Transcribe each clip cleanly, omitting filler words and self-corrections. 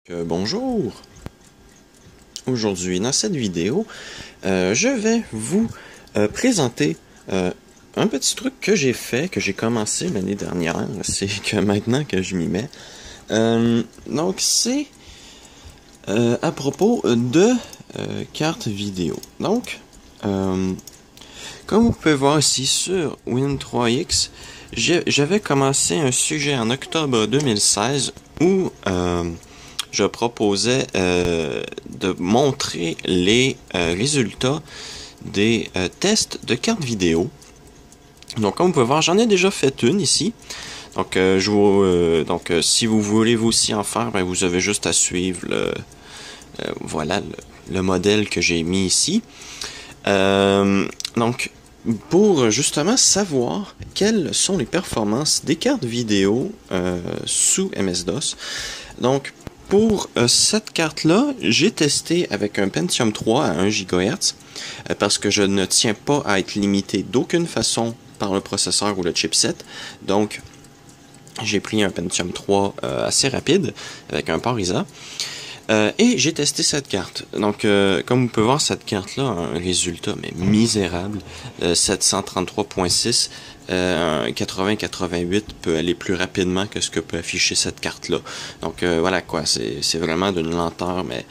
Bonjour! Aujourd'hui, dans cette vidéo, je vais vous présenter un petit truc que j'ai fait, que j'ai commencé l'année dernière. C'est que maintenant que je m'y mets. Donc, c'est à propos de cartes vidéo. Donc, comme vous pouvez voir ici sur Win3X, j'avais commencé un sujet en octobre 2016 où je proposais de montrer les résultats des tests de cartes vidéo. Donc, comme vous pouvez voir, j'en ai déjà fait une ici. Donc, si vous voulez vous aussi en faire, ben, vous avez juste à suivre le modèle que j'ai mis ici. Donc, pour justement savoir quelles sont les performances des cartes vidéo sous MS-DOS. Donc, pour cette carte-là, j'ai testé avec un Pentium 3 à 1 GHz parce que je ne tiens pas à être limité d'aucune façon par le processeur ou le chipset. Donc, j'ai pris un Pentium 3 assez rapide avec un port ISA. Et j'ai testé cette carte. Donc, comme vous pouvez voir, cette carte-là a un résultat mais misérable. 733.6. 80-88 peut aller plus rapidement que ce que peut afficher cette carte-là. Donc, voilà quoi. C'est vraiment d'une lenteur, mais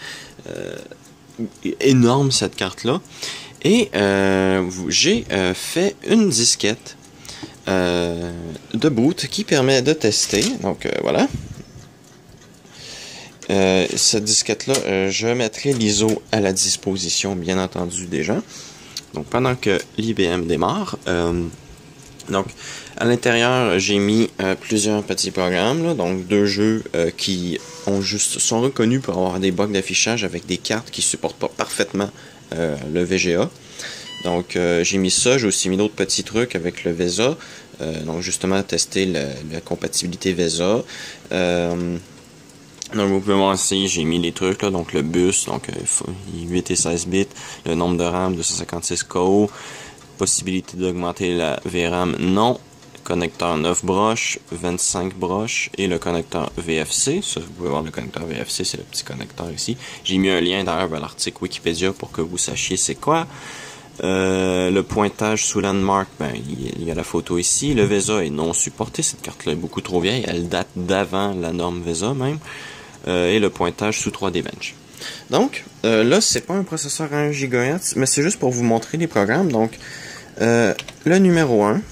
énorme cette carte-là. Et j'ai fait une disquette de boot qui permet de tester. Donc, voilà. Cette disquette-là, je mettrai l'ISO à la disposition, bien entendu, des gens. Donc, pendant que l'IBM démarre, donc, à l'intérieur, j'ai mis plusieurs petits programmes, là, donc 2 jeux qui sont reconnus pour avoir des bugs d'affichage avec des cartes qui supportent pas parfaitement le VGA. Donc, j'ai mis ça, j'ai aussi mis d'autres petits trucs avec le VESA, donc justement tester la compatibilité VESA. Donc, vous pouvez voir ici, j'ai mis les trucs, là, donc le bus, donc 8 et 16 bits, le nombre de RAM 256 KO, possibilité d'augmenter la VRAM, non, connecteur 9 broches, 25 broches, et le connecteur VFC, ça vous pouvez voir le connecteur VFC, c'est le petit connecteur ici. J'ai mis un lien d'ailleurs vers l'article Wikipédia pour que vous sachiez c'est quoi. Le pointage sous landmark, ben, il y a la photo ici. Le VESA est non supporté, cette carte-là est beaucoup trop vieille, elle date d'avant la norme VESA même. Et le pointage sous 3D Bench. Donc, là, c'est pas un processeur à 1 GHz, mais c'est juste pour vous montrer les programmes. Donc, le numéro 1,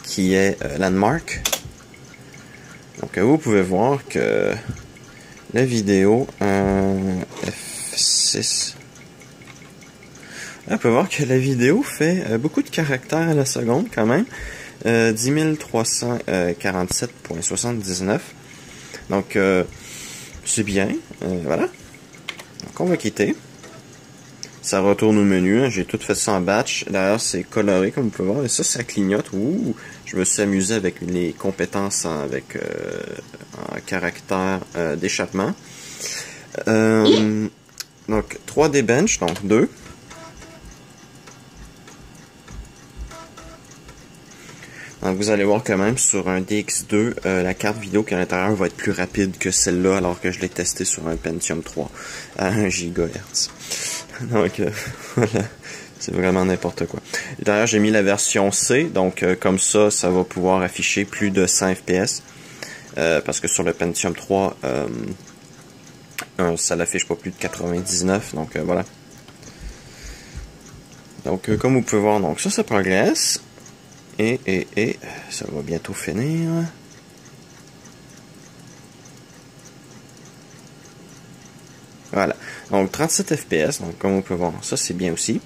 qui est Landmark. Donc, vous pouvez voir que la vidéo F6... Là, on peut voir que la vidéo fait beaucoup de caractères à la seconde, quand même. 10 347.79. Donc, c'est bien. Voilà. Donc, on va quitter. Ça retourne au menu. Hein. J'ai tout fait ça en batch. D'ailleurs, c'est coloré, comme vous pouvez voir. Et ça clignote. Ouh! Je me suis amusé avec les compétences en caractère d'échappement. Donc, 3D Bench, donc 2. Donc vous allez voir quand même sur un DX2, la carte vidéo qui est à l'intérieur va être plus rapide que celle-là alors que je l'ai testé sur un Pentium 3 à 1 GHz. Donc voilà, c'est vraiment n'importe quoi. D'ailleurs j'ai mis la version C, donc comme ça va pouvoir afficher plus de 100 FPS. Parce que sur le Pentium 3, ça l'affiche pas plus de 99, donc voilà. Donc comme vous pouvez voir, donc ça progresse. Et ça va bientôt finir. Voilà. Donc 37 FPS, donc comme on peut voir, ça c'est bien aussi.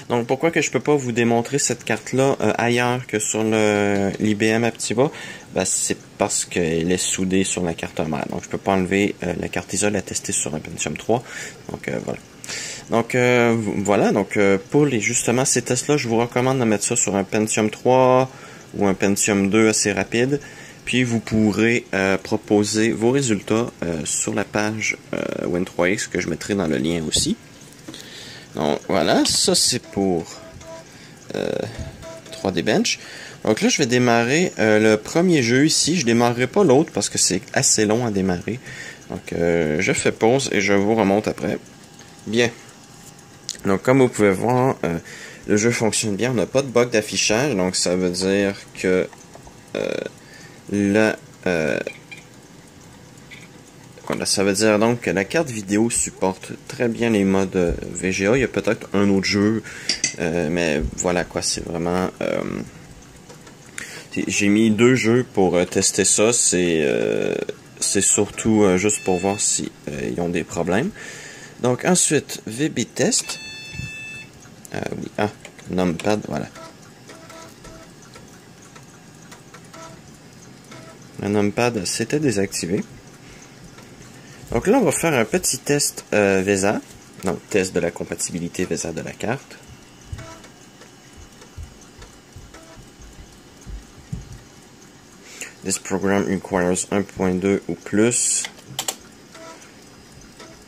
Donc pourquoi que je peux pas vous démontrer cette carte-là ailleurs que sur l'IBM Aptiva? Ben, c'est parce qu'elle est soudée sur la carte mère. Donc je peux pas enlever la carte ISA, la tester sur un Pentium 3. Donc voilà. Donc voilà, donc pour justement ces tests-là, je vous recommande de mettre ça sur un Pentium 3 ou un Pentium 2 assez rapide. Puis vous pourrez proposer vos résultats sur la page Win3X que je mettrai dans le lien aussi. Donc voilà, ça c'est pour 3D Bench. Donc là, je vais démarrer le premier jeu ici. Je démarrerai pas l'autre parce que c'est assez long à démarrer. Donc je fais pause et je vous remonte après. Bien. Donc comme vous pouvez voir, le jeu fonctionne bien. On n'a pas de bug d'affichage. Donc ça veut dire que ça veut dire donc que la carte vidéo supporte très bien les modes VGA. Il y a peut-être un autre jeu, mais voilà quoi, c'est vraiment... j'ai mis 2 jeux pour tester ça. C'est surtout juste pour voir si ils ont des problèmes. Donc ensuite, VB Test. Oui, numpad, voilà. Le numpad s'était désactivé. Donc là, on va faire un petit test VESA. Donc, test de la compatibilité VESA de la carte. This program requires 1.2 ou plus.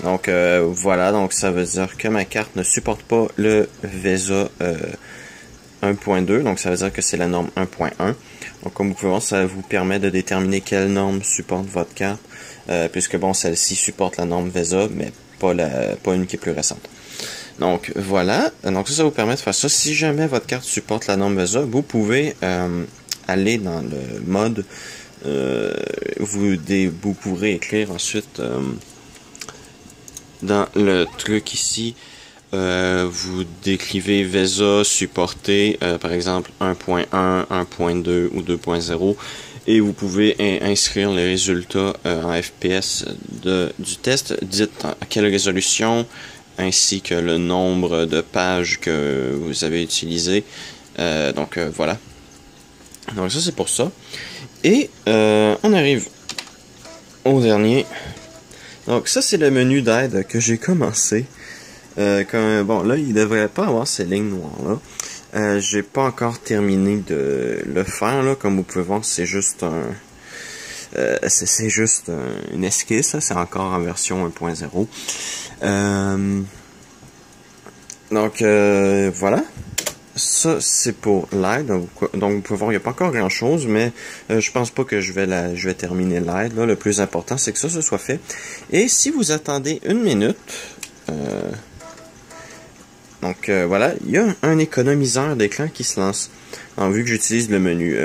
Donc, voilà. Donc, ça veut dire que ma carte ne supporte pas le VESA 1.2. Donc, ça veut dire que c'est la norme 1.1. Donc, comme vous pouvez voir, ça vous permet de déterminer quelle norme supporte votre carte. Puisque bon, celle-ci supporte la norme VESA, mais pas une qui est plus récente. Donc voilà, donc ça vous permet de faire ça. Si jamais votre carte supporte la norme VESA, vous pouvez aller dans le mode, vous pourrez écrire ensuite dans le truc ici, vous décrivez VESA supporté, par exemple 1.1, 1.2 ou 2.0. Et vous pouvez inscrire les résultats en FPS du test. Dites à quelle résolution, ainsi que le nombre de pages que vous avez utilisé. Donc voilà. Donc ça c'est pour ça. Et on arrive au dernier. Donc ça c'est le menu d'aide que j'ai commencé. Bon là il devrait pas avoir ces lignes noires là. J'ai pas encore terminé de le faire là, comme vous pouvez voir, c'est juste une esquisse, c'est encore en version 1.0. Donc voilà, ça c'est pour l'aide. Donc vous pouvez voir, il n'y a pas encore grand chose, mais je pense pas que je vais terminer l'aide là. Le plus important c'est que ça soit fait. Et si vous attendez 1 minute, donc voilà, il y a un économiseur d'écran qui se lance. Alors, vu que j'utilise le menu,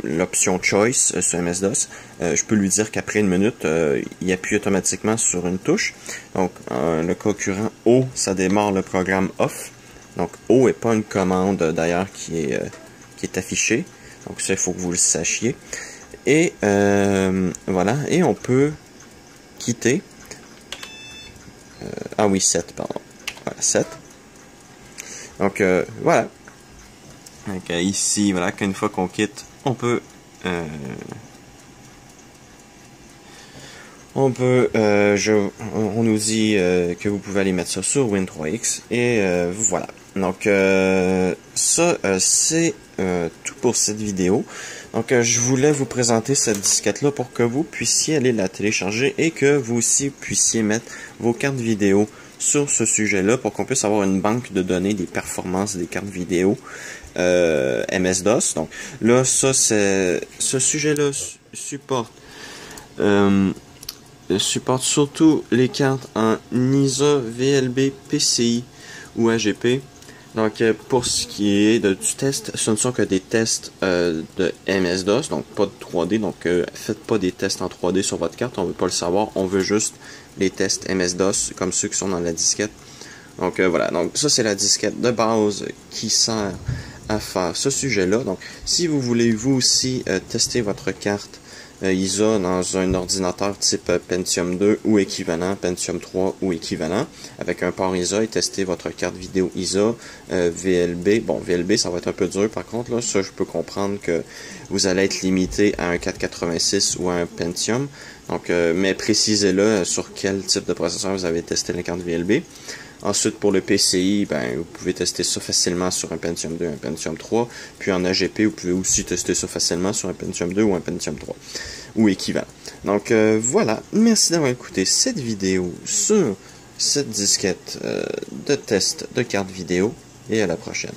l'option Choice sur MS-DOS, je peux lui dire qu'après 1 minute, il appuie automatiquement sur une touche. Donc le concurrent O, ça démarre le programme off. Donc O n'est pas une commande d'ailleurs qui est affichée. Donc ça, il faut que vous le sachiez. Et voilà, et on peut quitter. Ah oui, 7, pardon. Voilà, 7. Donc voilà. Donc ici, voilà, qu'une fois qu'on quitte, on nous dit que vous pouvez aller mettre ça sur Win3X et voilà. Donc ça c'est tout pour cette vidéo. Donc je voulais vous présenter cette disquette là pour que vous puissiez aller la télécharger et que vous aussi puissiez mettre vos cartes vidéo sur ce sujet-là pour qu'on puisse avoir une banque de données des performances des cartes vidéo MS-DOS. Donc là, ça c'est ce sujet-là supporte surtout les cartes en ISA, VLB, PCI ou AGP. Donc pour ce qui est du test, ce ne sont que des tests de MS-DOS, donc pas de 3D. Donc faites pas des tests en 3D sur votre carte, on veut pas le savoir, on veut juste les tests MS-DOS comme ceux qui sont dans la disquette. Donc voilà, donc ça c'est la disquette de base qui sert à faire ce sujet-là. Donc si vous voulez vous aussi tester votre carte ISA dans un ordinateur type Pentium 2 ou équivalent, Pentium 3 ou équivalent, avec un port ISA et tester votre carte vidéo ISA, VLB. Bon, VLB, ça va être un peu dur par contre, là, ça je peux comprendre que vous allez être limité à un 486 ou à un Pentium. Donc, mais précisez-le sur quel type de processeur vous avez testé la carte VLB. Ensuite, pour le PCI, ben, vous pouvez tester ça facilement sur un Pentium 2, un Pentium 3. Puis en AGP, vous pouvez aussi tester ça facilement sur un Pentium 2 ou un Pentium 3, ou équivalent. Donc voilà, merci d'avoir écouté cette vidéo sur cette disquette de test de carte vidéo, et à la prochaine.